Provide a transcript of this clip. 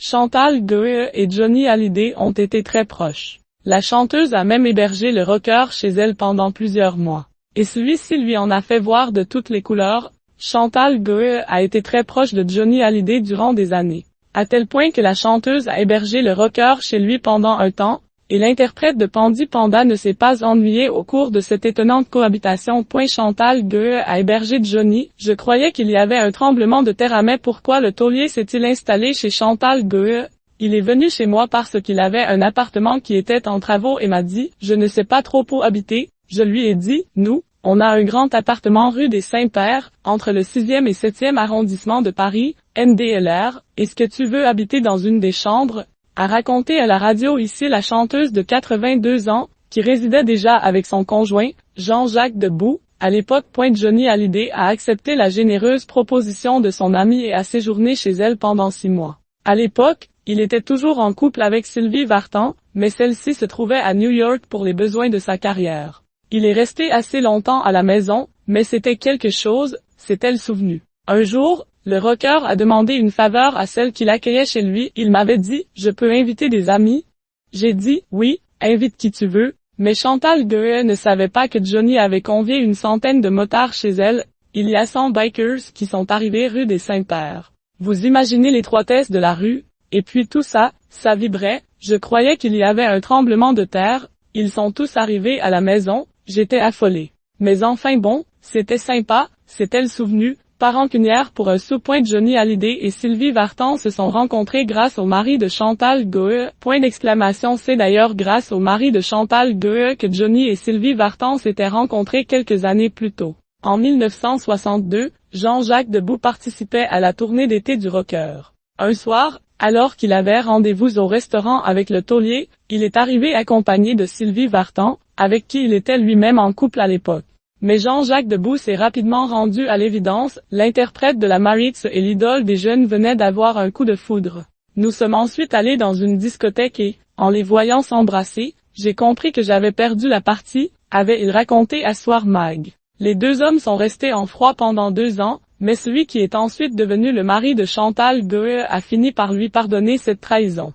Chantal Goya et Johnny Hallyday ont été très proches. La chanteuse a même hébergé le rocker chez elle pendant plusieurs mois. Et celui-ci lui en a fait voir de toutes les couleurs. Chantal Goya a été très proche de Johnny Hallyday durant des années. À tel point que la chanteuse a hébergé le rocker chez lui pendant un temps, et l'interprète de Pandi Panda ne s'est pas ennuyé au cours de cette étonnante cohabitation. Chantal Goya a hébergé Johnny. Je croyais qu'il y avait un tremblement de terre, mais pourquoi le taulier s'est-il installé chez Chantal Goya? Il est venu chez moi parce qu'il avait un appartement qui était en travaux et m'a dit « Je ne sais pas trop où habiter ». Je lui ai dit « Nous, on a un grand appartement rue des Saints-Pères, entre le 6e et 7e arrondissement de Paris, NDLR. Est-ce que tu veux habiter dans une des chambres ?» a raconté à la radio ici la chanteuse de 82 ans, qui résidait déjà avec son conjoint, Jean-Jacques Debout. À l'époque, Johnny Hallyday a accepté la généreuse proposition de son amie et a séjourné chez elle pendant 6 mois. À l'époque, il était toujours en couple avec Sylvie Vartan, mais celle-ci se trouvait à New York pour les besoins de sa carrière. Il est resté assez longtemps à la maison, mais c'était quelque chose, s'est-elle souvenue. Un jour, le rocker a demandé une faveur à celle qui l'accueillait chez lui. Il m'avait dit « Je peux inviter des amis ?» J'ai dit « Oui, invite qui tu veux », mais Chantal Goya ne savait pas que Johnny avait convié une centaine de motards chez elle. Il y a 100 bikers qui sont arrivés rue des Saints-Pères. Vous imaginez l'étroitesse de la rue? Et puis tout ça, ça vibrait. Je croyais qu'il y avait un tremblement de terre. Ils sont tous arrivés à la maison. J'étais affolée. Mais enfin bon, c'était sympa, s'est-elle souvenue. Pas rancunière pour un sou. Johnny Hallyday et Sylvie Vartan se sont rencontrés grâce au mari de Chantal Goya. C'est d'ailleurs grâce au mari de Chantal Goya que Johnny et Sylvie Vartan s'étaient rencontrés quelques années plus tôt. En 1962, Jean-Jacques Debout participait à la tournée d'été du rocker. Un soir, alors qu'il avait rendez-vous au restaurant avec le taulier, il est arrivé accompagné de Sylvie Vartan, avec qui il était lui-même en couple à l'époque. Mais Jean-Jacques Debout s'est rapidement rendu à l'évidence, l'interprète de la Maritz et l'idole des jeunes venait d'avoir un coup de foudre. Nous sommes ensuite allés dans une discothèque et, en les voyant s'embrasser, j'ai compris que j'avais perdu la partie, avait-il raconté à Soir Mag. Les deux hommes sont restés en froid pendant 2 ans, mais celui qui est ensuite devenu le mari de Chantal Goya a fini par lui pardonner cette trahison.